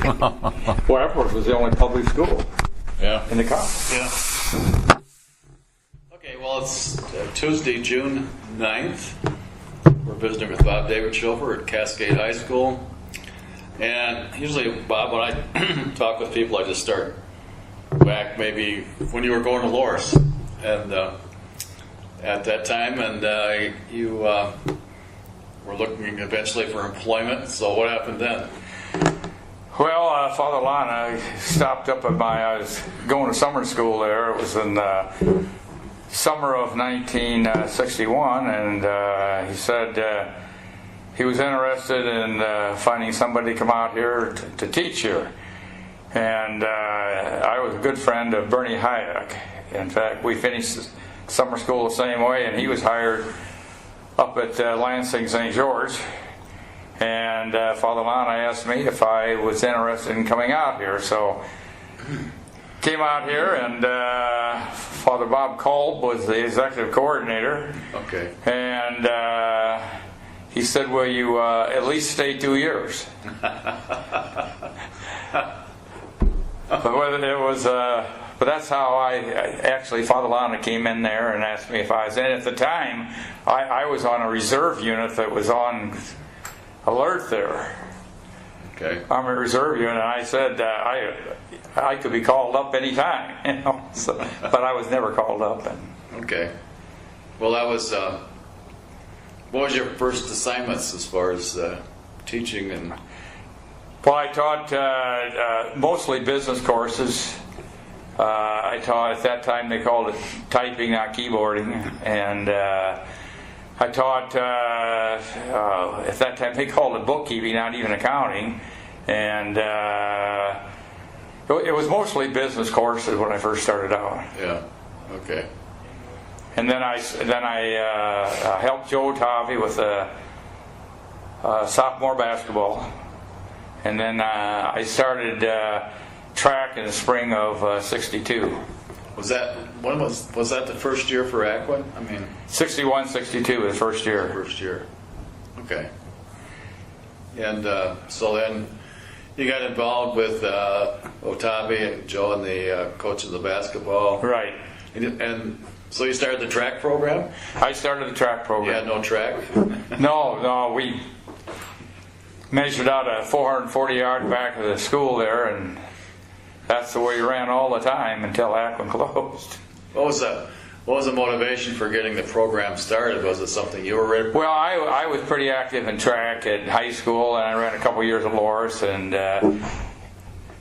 Well, Epworth was the only public school in the county. Yeah. Okay, well, it's Tuesday, June 9th. We're visiting with Bob Davidshofer at Cascade High School. And usually, Bob, when I talk with people, I just start back maybe when you were going to Loris. And at that time, and you were looking eventually for employment. So what happened then? Well, Father Lon, I stopped up at I was going to summer school there. It was in summer of 1961, and he said he was interested in finding somebody to come out here to teach here. And I was a good friend of Bernie Hayek. In fact, we finished summer school the same way, and he was hired up at Lansing St. George. And Father Lana asked me if I was interested in coming out here. So came out here, and Father Bob Kolb was the executive coordinator. Okay. And he said, "Will you at least stay 2 years?" But whether it was, but that's how I actually, Father Lana came in there and asked me if I was in. At the time, I was on a reserve unit that was on alert there. Okay. I'm a reserve unit, and I said I could be called up anytime, you know. So, but I was never called up. Okay. Well, that was. What was your first assignments as far as teaching and? Well, I taught mostly business courses. I taught, at that time they called it typing, not keyboarding, and I taught, at that time they called it bookkeeping, not even accounting, and it was mostly business courses when I first started out. Yeah. Okay. And then I helped Joe Tavi with sophomore basketball, and then I started track in the spring of '62. Was that the first year for Aquin? I mean, 61, 62, the first year. First year. Okay. And so then you got involved with Otavi and Joe and the coach of the basketball. Right. And so you started the track program? I started the track program. You had no track? No, we measured out a 440-yard back of the school there, and that's the way we ran all the time until Aquin closed. What was the motivation for getting the program started? Was it something you were ready for? Well, I was pretty active in track at high school, and I ran a couple years at Loris, and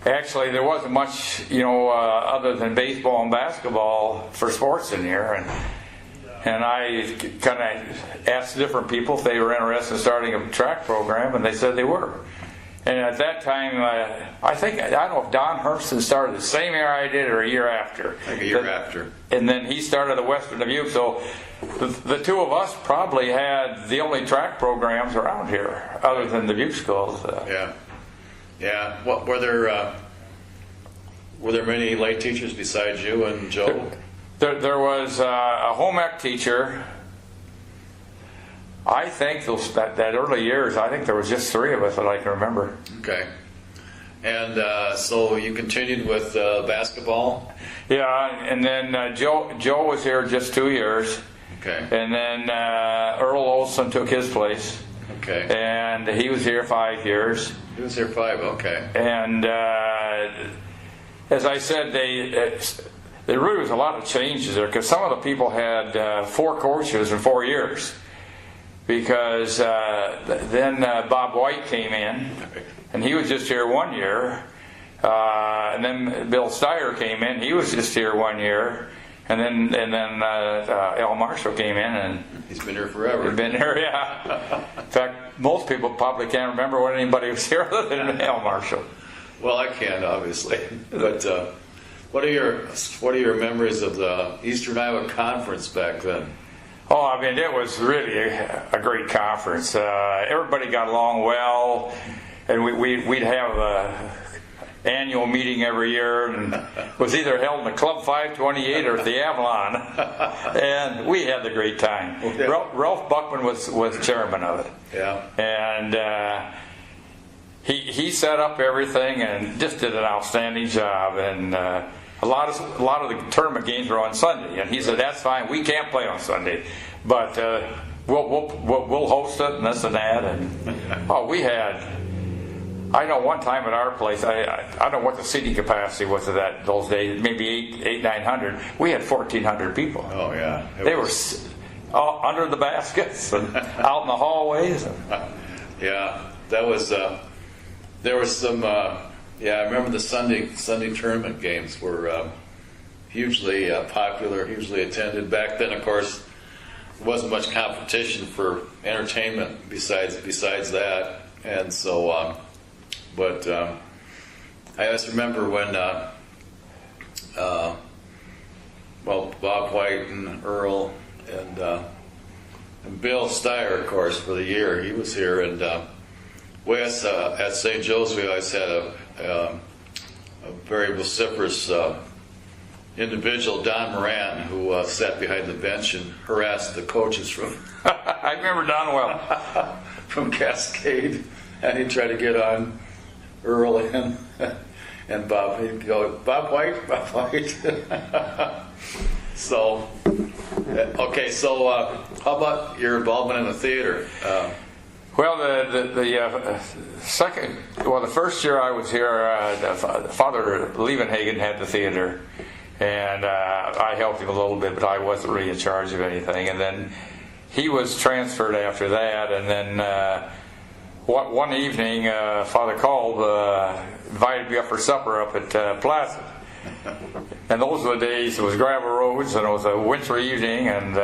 actually there wasn't much, other than baseball and basketball for sports in here, and I kind of asked different people if they were interested in starting a track program, and they said they were. And at that time, I don't know if Don Hurston started the same year I did or a year after. Like a year after. And then he started at Western Dubuque, so the two of us probably had the only track programs around here, other than the Dubuque schools. Yeah. What were there many late teachers besides you and Joe? There was a home ec teacher. I think that early years, I think there was just three of us that I can remember. Okay. And so you continued with basketball? Yeah, and then Joe was here just 2 years. Okay. And then Earl Olson took his place. Okay. And he was here 5 years. He was here 5, okay. And as I said, there really was a lot of changes there, because some of the people had 4 coaches in 4 years. Because then Bob White came in, and he was just here 1 year. And then Bill Steyer came in; he was just here 1 year. And then Al Marshall came in, and he's been here forever. He's been here, yeah. In fact, most people probably can't remember when anybody was here other than Al Marshall. Well, I can, obviously. But what are your memories of the Eastern Iowa Conference back then? Oh, I mean, it was really a great conference. Everybody got along well, and we'd have an annual meeting every year, and it was either held in the Club 528 or at the Avalon, and we had the great time. Ralph Buckman was chairman of it. Yeah. And he set up everything and just did an outstanding job. And a lot of the tournament games were on Sunday, and he said, "That's fine. We can't play on Sunday, but we'll host it and this and that." And we had. I know one time at our place, I don't know what the seating capacity was of those days. Maybe 900. We had 1,400 people. Oh yeah, They were under the baskets and out in the hallways. Yeah, that was. There was some. I remember the Sunday tournament games were hugely popular, hugely attended. Back then, of course, there wasn't much competition for entertainment besides that, and so. But I just remember when, Bob White and Earl and Bill Steyer, of course, for the year he was here, and Wes at St. Joe's, we always had a very vociferous individual, Don Moran, who sat behind the bench and harassed the coaches from. I remember Don well. From Cascade, and he'd try to get on Earl and Bob. He'd go, Bob White. So, okay. So, how about your involvement in the theater? Well, the first year I was here, Father Liebenhagen had the theater, and I helped him a little bit, but I wasn't really in charge of anything. And then he was transferred after that, and then. One evening, Father Kolb invited me up for supper up at Plaza. And those were the days, it was gravel roads, and it was a wintry evening, and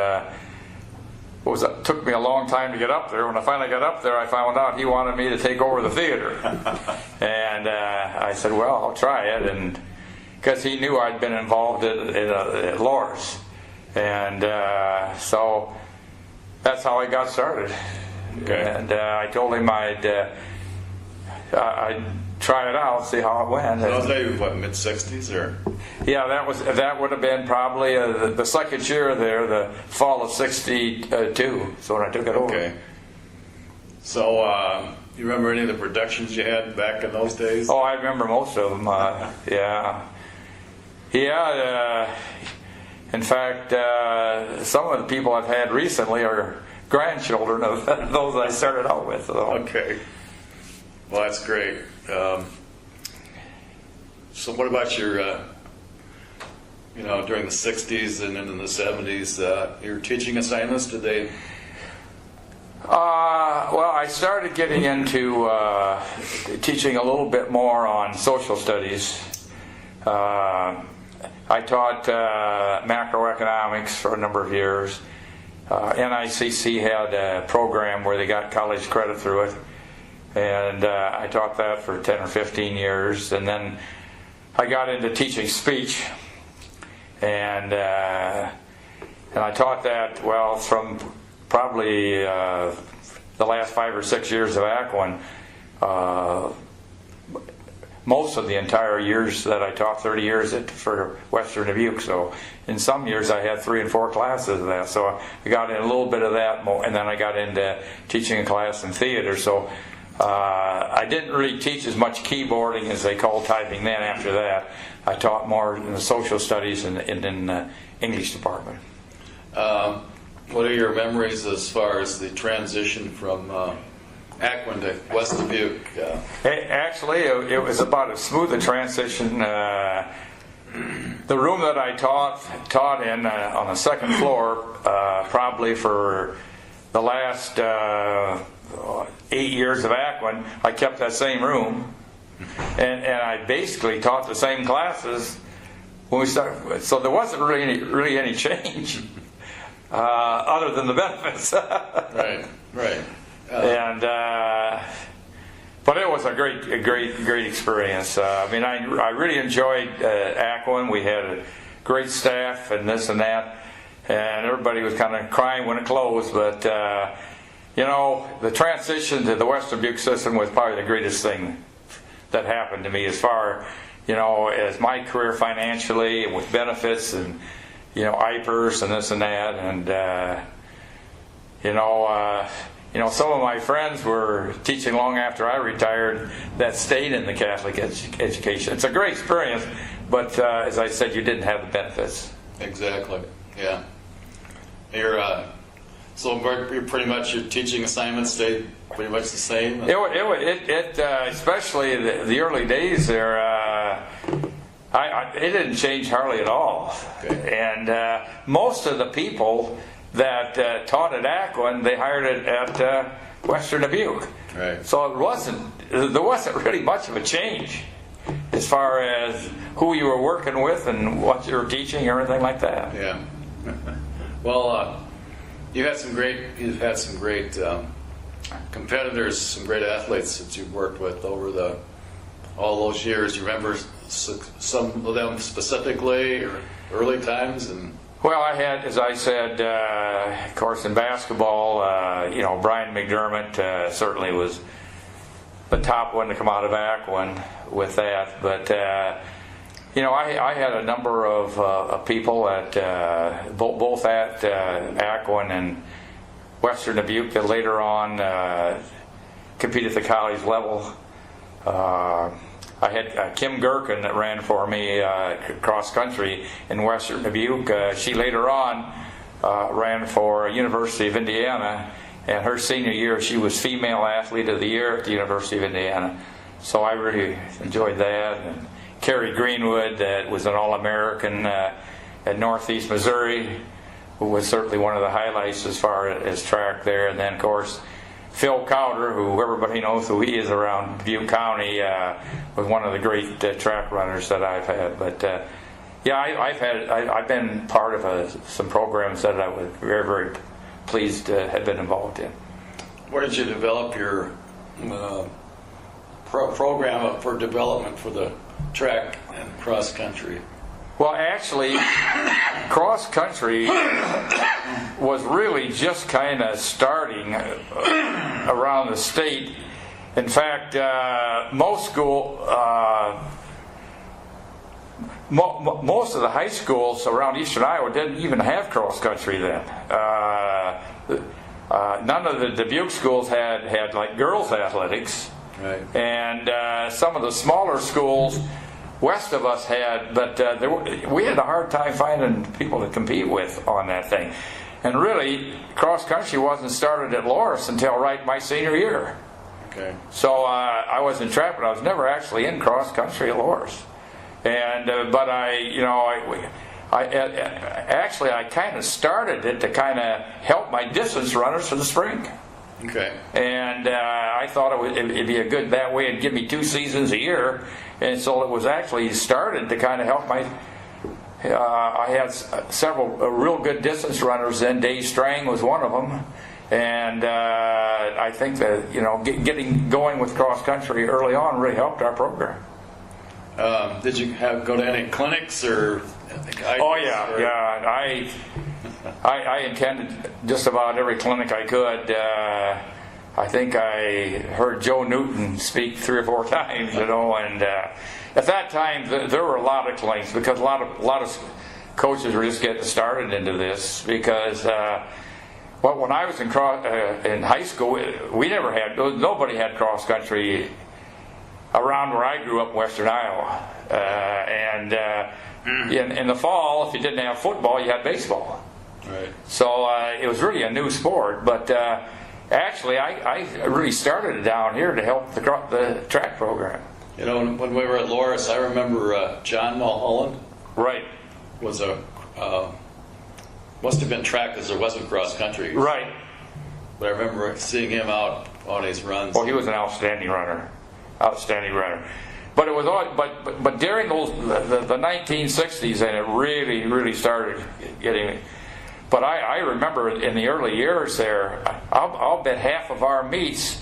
it took me a long time to get up there. When I finally got up there, I found out he wanted me to take over the theater. And I said, well, I'll try it, and because he knew I'd been involved at Loris. And so that's how I got started. Okay. And I told him I'd try it out, see how it went. So maybe what, mid-60s or? Yeah, that would have been probably the second year there, the fall of '62. So when I took it over. Okay. So you remember any of the productions you had back in those days? Oh, I remember most of them. Yeah. In fact, some of the people I've had recently are grandchildren of those I started out with. So. Okay. Well, that's great. So what about your, during the 60s and in the 70s, your teaching assignments, did they? Well, I started getting into teaching a little bit more on social studies. I taught macroeconomics for a number of years. NICC had a program where they got college credit through it, and I taught that for 10 or 15 years. And then I got into teaching speech, and I taught that, from probably the last 5 or 6 years of Aquin. Most of the entire years that I taught, 30 years for Western Dubuque. So in some years I had 3 and 4 classes of that. So I got in a little bit of that, and then I got into teaching a class in theater. So I didn't really teach as much keyboarding as they call typing then. After that, I taught more in the social studies and in the English department. What are your memories as far as the transition from Aquin to West Dubuque? Actually, it was about as smooth a transition. The room that I taught in on the second floor, probably for the last 8 years of Aquin, I kept that same room, and I basically taught the same classes when we started. So there wasn't really any change other than the benefits. Right. But it was a great experience. I really enjoyed Aquin. We had a great staff and this and that, and everybody was kind of crying when it closed. But the transition to the Western Dubuque system was probably the greatest thing that happened to me as far as my career financially and with benefits and IPERS and this and that, and some of my friends were teaching long after I retired that stayed in the Catholic education. It's a great experience, but as I said, you didn't have the benefits. Exactly. Yeah. So pretty much your teaching assignments stayed pretty much the same. Especially the early days there. It didn't change hardly at all. Okay. And most of the people that taught at Aquin, they hired it at Western Dubuque. Right. So there wasn't really much of a change as far as who you were working with and what you were teaching or anything like that. Yeah. Well, you've had some great competitors, some great athletes that you've worked with over all those years. You remember some of them specifically, or early times? And Well, I had, as I said, of course, in basketball, Brian McDermott certainly was the top one to come out of Aquin with that. But I had a number of people at both at Aquin and Western Dubuque that later on competed at the college level. I had Kim Gherkin that ran for me cross country in Western Dubuque. She later on ran for University of Indiana, and her senior year she was Female Athlete of the Year at the University of Indiana. So I really enjoyed that. And Carrie Greenwood, that was an All-American at Northeast Missouri, who was certainly one of the highlights as far as track there. And then, of course, Phil Cowder, who everybody knows who he is around Dubuque County, was one of the great track runners that I've had. But I've been part of some programs that I was very, very pleased to have been involved in. where did you develop your program for development for the track and cross country? Well, actually, cross country was really just kind of starting around the state. In fact, most of the high schools around eastern Iowa didn't even have cross country then. None of the Dubuque schools had like girls athletics, Right. and some of the smaller schools west of us had, but we had a hard time finding people to compete with on that thing. And really, cross country wasn't started at Loris until right my senior year. Okay. So I was in track, but I was never actually in cross country at Loris. And but I kind of started it to kind of help my distance runners for the spring. Okay. And I thought it'd be a good that way. It'd give me 2 seasons a year, and so it was actually started to kind of help my. I had several real good distance runners then. Dave Strang was one of them, and I think that getting going with cross country early on really helped our program. Did you go to any clinics or? Oh yeah. I attended just about every clinic I could. I think I heard Joe Newton speak 3 or 4 times, and at that time there were a lot of clinics because a lot of coaches were just getting started into this. Because when I was in high school, nobody had cross country around where I grew up in western Iowa, and in the fall, if you didn't have football, you had baseball. Right. So it was really a new sport, but actually I really started it down here to help the track program. When we were at Loris, I remember John Mulholland. Right. Was must have been track because there wasn't cross country. Right. But I remember seeing him out on his runs. Well, he was an outstanding runner. But it was but during the 1960s, and it really started getting. But I remember in the early years there, I'll bet half of our meets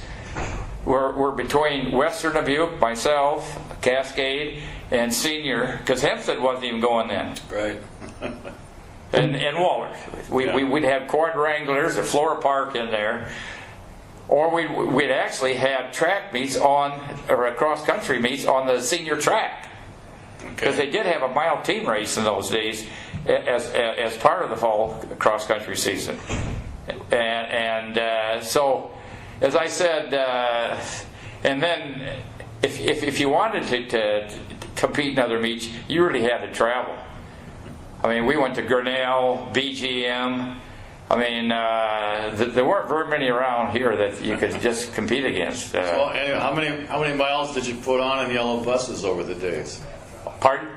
were between Western Dubuque, myself, Cascade, and Senior, because Hempstead wasn't even going then. Right. and Waller. We'd have quadrangulars at Flora Park in there. Or we'd actually have track meets or cross country meets on the senior track, because they did have a mile team race in those days as part of the fall cross country season, and so as I said, and then if you wanted to compete in other meets, you really had to travel. I mean, we went to Grinnell, BGM. I mean, there weren't very many around here that you could just compete against. Well, anyway, how many miles did you put on in yellow buses over the days? Pardon?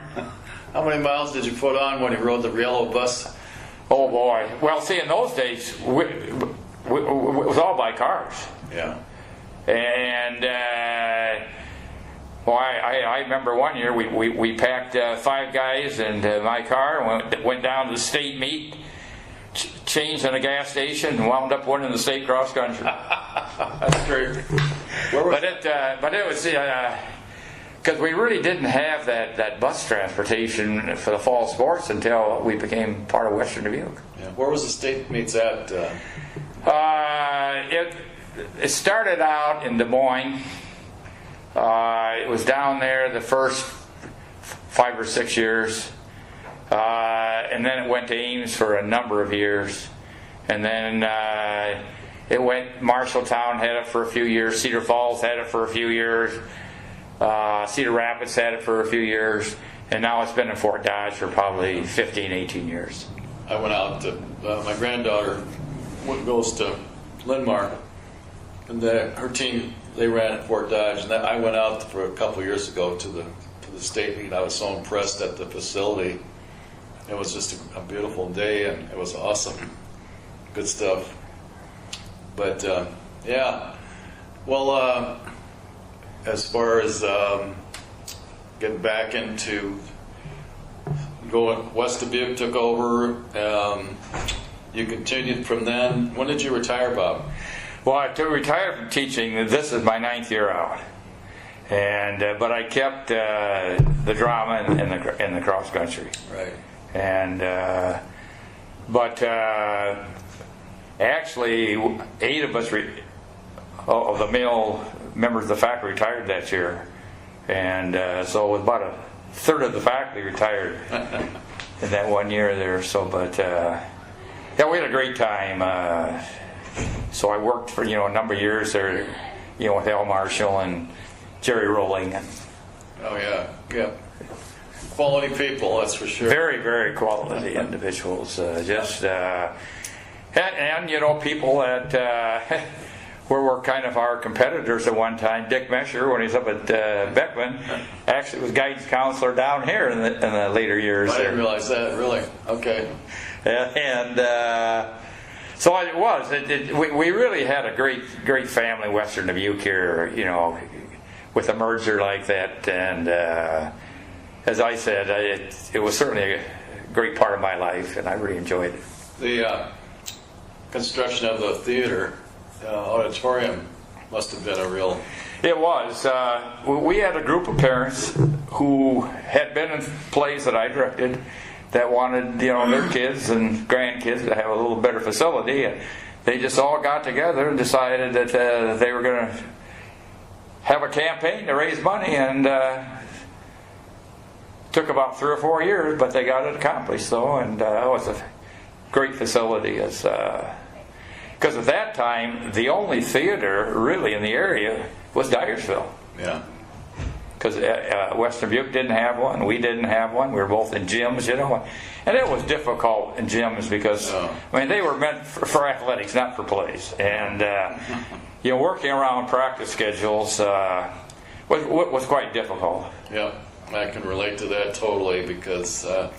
How many miles did you put on when you rode the yellow bus? Oh boy! Well, see, in those days, it was all by cars. Yeah. And well, I remember one year we packed 5 guys into my car and went down to the state meet, changed in a gas station, and wound up winning the state cross country. That's great. But it was because we really didn't have that bus transportation for the fall sports until we became part of Western Dubuque. Yeah. Where was the state meets at? It started out in Des Moines. It was down there the first 5 or 6 years, and then it went to Ames for a number of years, and then it went. Marshalltown had it for a few years. Cedar Falls had it for a few years. Cedar Rapids had it for a few years, and now it's been in Fort Dodge for probably 15, 18 years. I went out to my granddaughter goes to Linmar, and her team, they ran at Fort Dodge, and I went out for a couple of years ago to the state meet. I was so impressed at the facility. It was just a beautiful day, and it was awesome. Good stuff. But yeah, well, as far as getting back into going, West Dubuque took over. You continued from then. When did you retire, Bob? Well, I retired from teaching. This is my 9th year out, and but I kept the drama and the cross country. Right. And but actually, 8 of us of the male members of the faculty retired that year, and so it was about a third of the faculty retired in that one year there. So, but yeah, we had a great time. So I worked for a number of years there, with Al Marshall and Jerry Rowling. Oh yeah. Quality people, that's for sure. Very, very quality individuals. Just and people that were kind of our competitors at one time. Dick Mesher, when he was up at Beckman, actually was guidance counselor down here in the later years. I didn't realize that. Really? Okay. And so it was. We really had a great family, Western Dubuque here. With a merger like that, and as I said, it was certainly a great part of my life, and I really enjoyed it. The construction of the theater auditorium must have been a real... It was. We had a group of parents who had been in plays that I directed that wanted, their kids and grandkids to have a little better facility, and they just all got together and decided that they were going to have a campaign to raise money, and took about 3 or 4 years, but they got it accomplished, though, and it was a great facility. Because at that time, the only theater really in the area was Dyersville. Yeah. Because Western Dubuque didn't have one, we didn't have one. We were both in gyms, and it was difficult in gyms because they were meant for athletics, not for plays. And working around practice schedules was quite difficult. Yeah, I can relate to that totally because I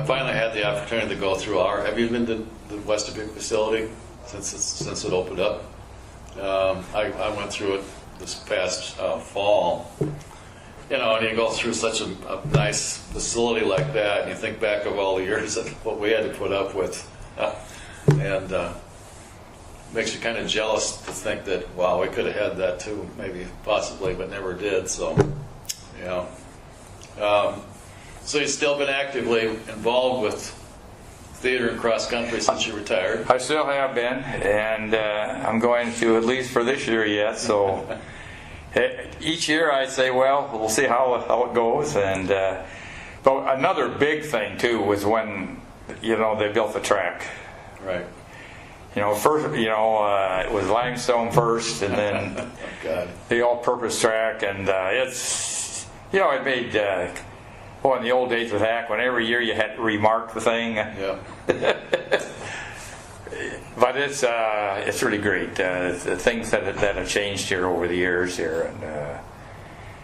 finally had the opportunity to go through have you been to the West Dubuque facility since it opened up? I went through it this past fall. And you go through such a nice facility like that, and you think back of all the years of what we had to put up with, and makes you kind of jealous to think that, wow, we could have had that too, maybe, possibly, but never did. So, so you've still been actively involved with theater and cross country since you retired? I still have been, and I'm going to, at least for this year yet, so each year I say, well, we'll see how it goes. And but another big thing too was when they built the track. Right. first, it was limestone first, and then God. the all-purpose track, and it's, it made, in the old days with Aquin, every year you had to remark the thing. Yeah. But it's really great. The things that have changed here over the years here,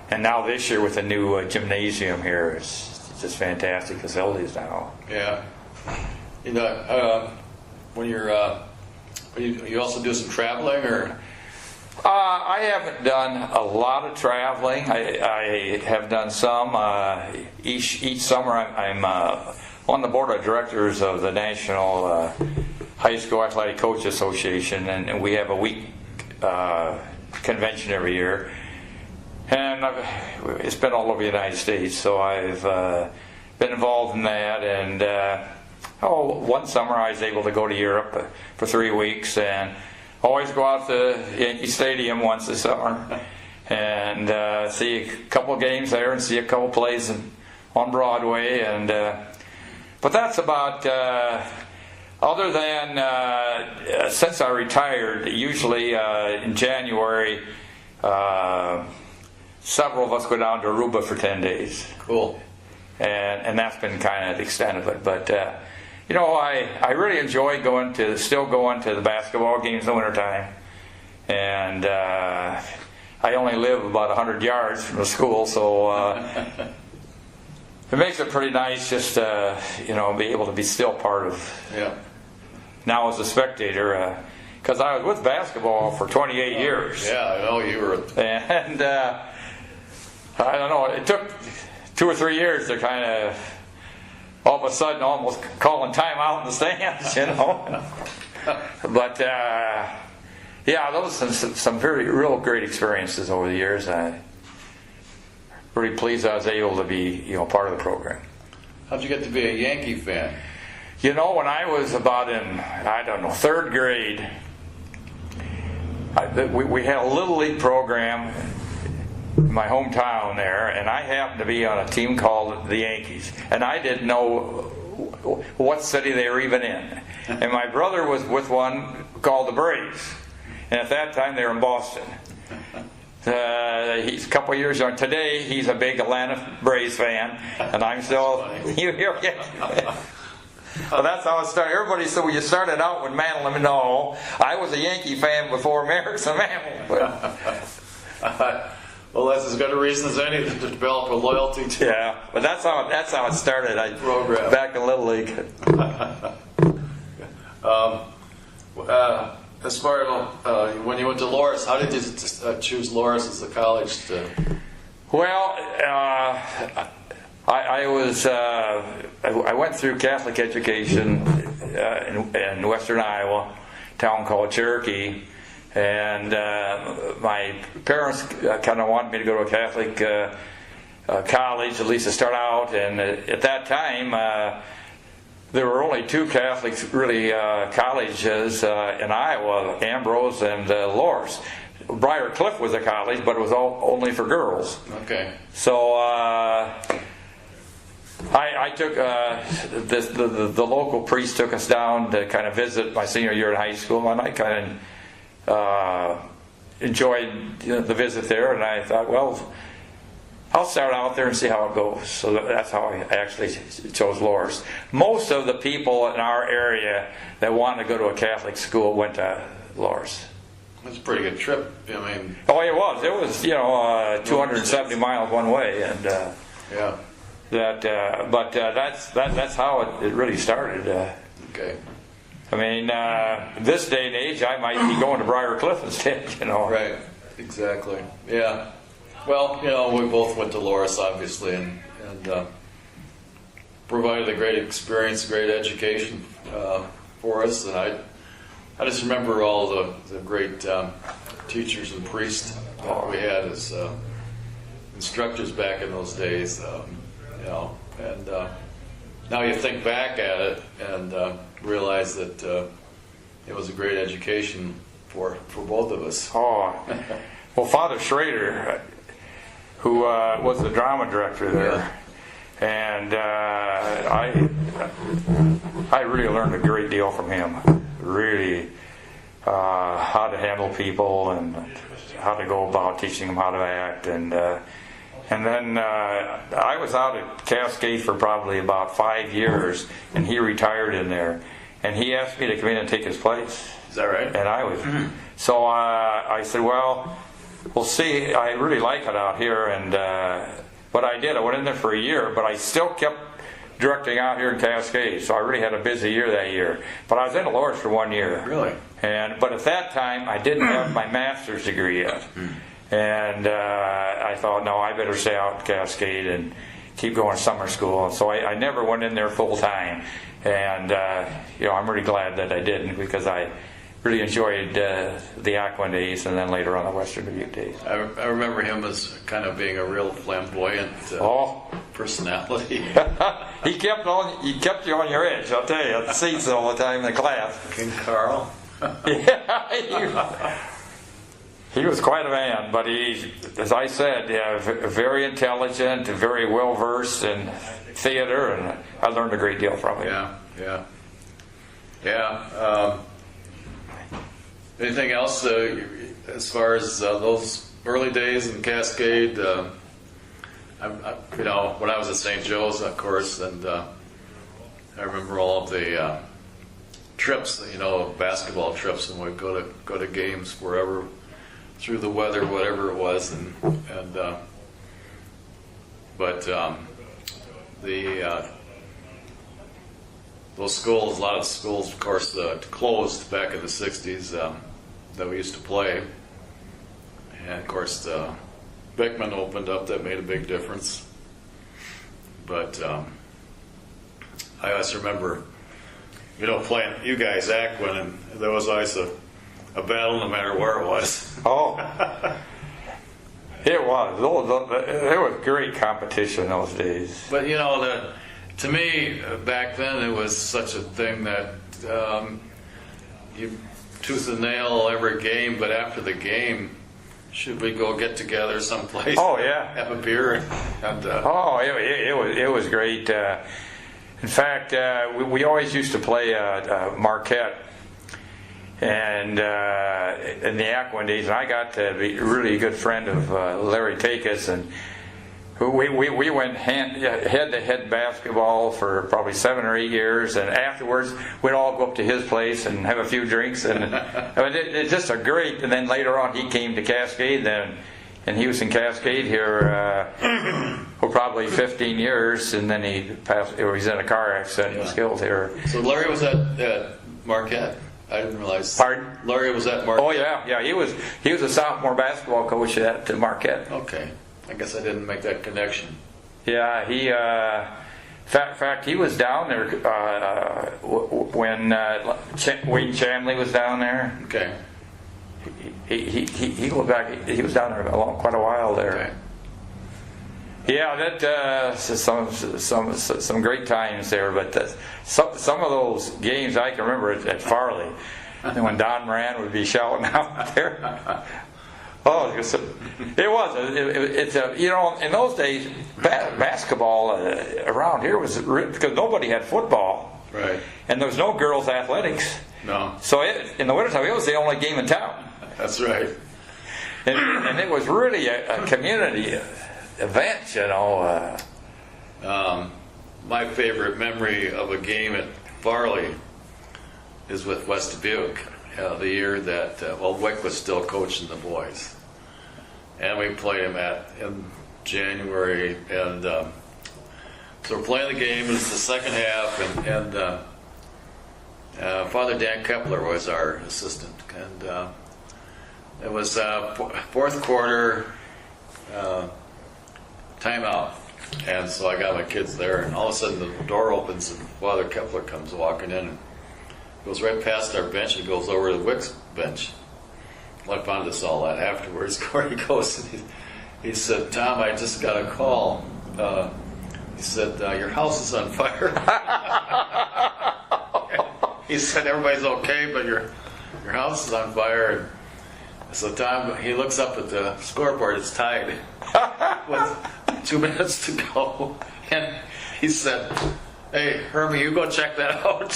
and now this year with the new gymnasium here, it's just fantastic facilities now. Yeah. When you also do some traveling, or? I haven't done a lot of traveling. I have done some. Each summer I'm on the board of directors of the National High School Athletic Coach Association, and we have a week convention every year. And it's been all over the United States, so I've been involved in that. And one summer I was able to go to Europe for 3 weeks, and always go out to Yankee Stadium once a summer and see a couple games there and see a couple plays on Broadway. And but that's about. Other than since I retired, usually in January, several of us go down to Aruba for 10 days. Cool. And that's been kind of the extent of it. But I really enjoy still going to the basketball games in the wintertime. And I only live about 100 yards from the school, so it makes it pretty nice just to be able to be still part of. Yeah. Now as a spectator, because I was with basketball for 28 years. Yeah, I know you were. And I don't know, it took 2 or 3 years to kind of all of a sudden almost calling time out in the stands, But those are some real great experiences over the years. I'm really pleased I was able to be part of the program. How'd you get to be a Yankee fan? When I was about in, 3rd grade, we had a Little League program in my hometown there, and I happened to be on a team called the Yankees, and I didn't know what city they were even in. And my brother was with one called the Braves, and at that time they were in Boston. He's a couple years young. Today he's a big Atlanta Braves fan, and I'm still. Well, that's how it started. Everybody said, well, you started out with Mantle. No, I was a Yankee fan before Merrick's and Mantle. Well, that's as good a reason as any to develop a loyalty to. Yeah, but that's how it started. Program. Back in Little League. As far as when you went to Loras, how did you choose Loras as a college to? Well, I went through Catholic education in western Iowa, a town called Cherokee, and my parents kind of wanted me to go to a Catholic college, at least to start out. And at that time, there were only 2 Catholic colleges in Iowa: Ambrose and Loras. Briar Cliff was a college, but it was only for girls. Okay. So I took the local priest took us down to kind of visit my senior year in high school, and I kind of enjoyed the visit there. And I thought, well, I'll start out there and see how it goes. So that's how I actually chose Loras. Most of the people in our area that wanted to go to a Catholic school went to Loras. That's a pretty good trip. I mean. Oh, it was. It was 270 miles one way, and yeah. That's how it really started. Okay. I mean, this day and age, I might be going to Briar Cliff instead. Right. Exactly. Yeah. Well, we both went to Loras, obviously, and provided a great experience, great education for us. And I just remember all the great teachers and priests that we had as instructors back in those days. And now you think back at it and realize that it was a great education for both of us. Oh, well, Father Schrader, who was the drama director there, and I really learned a great deal from him. really how to handle people and how to go about teaching them how to act. And then I was out at Cascade for probably about 5 years, and he retired in there. And he asked me to come in and take his place. Is that right? And I was. So I said, well, we'll see. I really like it out here. And what I did, I went in there for a year, but I still kept directing out here in Cascade. So I really had a busy year that year. But I was in the Lords for 1 year. Really? But at that time, I didn't have my master's degree yet. And I thought, no, I better stay out in Cascade and keep going to summer school. And so I never went in there full time. And I'm really glad that I didn't, because I really enjoyed the Aquin days, and then later on the Western Dubuque days. I remember him as kind of being a real flamboyant personality. He kept you on your edge, I'll tell you, at the seats all the time in the class. King Carl. Yeah, he was quite a man, but he, as I said, very intelligent, very well versed in theater, and I learned a great deal from him. Yeah. Anything else as far as those early days in Cascade? When I was at St. Joe's, of course, and I remember all of the trips, basketball trips, and we'd go to games wherever, through the weather, whatever it was, those schools, a lot of schools, of course, closed back in the 60s that we used to play. And, of course, Beckman opened up. That made a big difference. But I always remember, playing you guys, Aquin, and there was always a battle no matter where it was. Oh, it was. There was great competition those days. But, to me, back then, it was such a thing that you tooth and nail every game, but after the game, should we go get together someplace? Oh, yeah. Have a beer? It was great. In fact, we always used to play Marquette, and in the Aquin days, and I got to be a really good friend of Larry Takis, and we went head-to-head basketball for probably 7 or 8 years, and afterwards we'd all go up to his place and have a few drinks, and it's just a great. And then later on, he came to Cascade then, and he was in Cascade here for probably 15 years, and then he passed. Or he's in a car accident and was killed here. So Larry was at Marquette. I didn't realize. Pardon? Larry was at Marquette. Oh yeah. He was a sophomore basketball coach at Marquette. Okay. I guess I didn't make that connection. Yeah, he. In fact, he was down there when Wayne Chamley was down there. Okay. He goes back. He was down there quite a while there. Okay. Yeah, that some great times there. But some of those games I can remember at Farley, when Don Moran would be shouting out there. Oh, it was. It's in those days, basketball around here was because nobody had football, right? And there was no girls' athletics. No. So in the wintertime, it was the only game in town. That's right. And it was really a community event, My favorite memory of a game at Farley is with West Dubuque. The year that Wick was still coaching the boys, and we played him in January, and so we're playing the game. It's the second half, and Father Dan Kepler was our assistant, and it was fourth quarter timeout, and so I got my kids there, and all of a sudden the door opens and Father Kepler comes walking in. And goes right past our bench and goes over to the Wick's bench. Well, I found this all out afterwards. Where he goes, and he said, "Tom, I just got a call." He said, "Your house is on fire." He said, "Everybody's okay, but your house is on fire." And so Tom, he looks up at the scoreboard. It's tied with 2 minutes to go, and he said, "Hey, Hermie, you go check that out."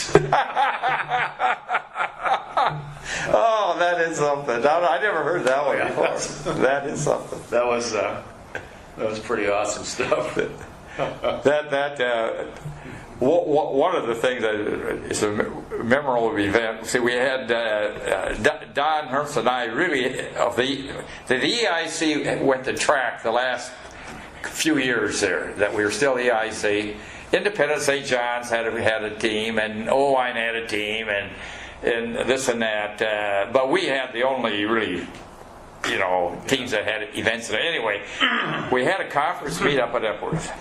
Oh, that is something. I never heard that one Yeah. before. That is something. That was pretty awesome stuff. One of the things that is a memorable event. See, we had Don Hertz and I really of the EIC went to track the last few years there that we were still EIC. Independent St. John's had a team, and Owine had a team, and this and that. But we had the only really, teams that had events. Anyway, we had a conference meet up at Epworth.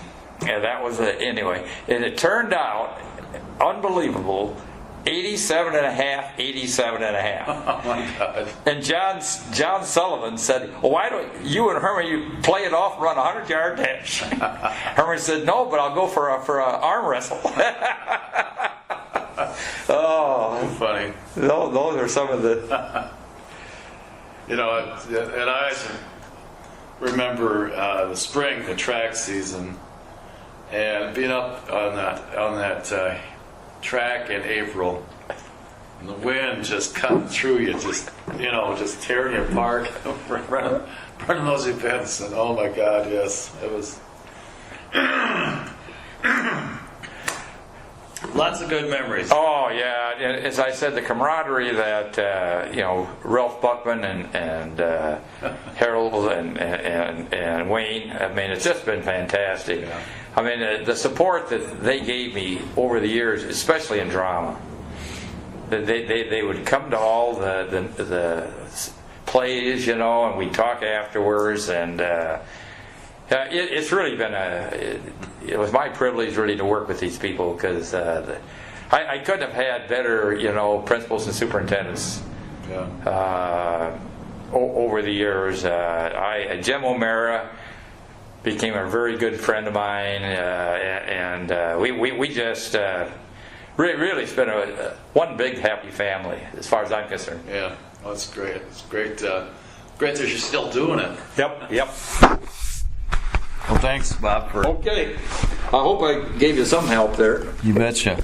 And that was anyway. And it turned out, unbelievable, 87 and a half, 87 and a half. Oh my God. And John Sullivan said, well, why don't you and Herman, you play it off and run a 100-yard dash? Herman said, no, but I'll go for a arm wrestle. Oh, Funny. those are some of the... And I remember the spring, the track season, and being up on that track in April, and the wind just cutting through you, just tearing you apart, running those events, and oh my God, yes, it was lots of good memories. Oh yeah, and as I said, the camaraderie that Ralph Buckman and Harold and Wayne. I mean, it's just been fantastic. Yeah. I mean, the support that they gave me over the years, especially in drama. They would come to all the plays, and we'd talk afterwards, and it's really been it was my privilege really to work with these people, because I couldn't have had better principals and superintendents over the years. Jim O'Mara became a very good friend of mine, and we just really spent one big happy family as far as I'm concerned. Yeah, well, that's great. It's great. Great that you're still doing it. Yep. Well, thanks, Bob. Okay. I hope I gave you some help there. You betcha.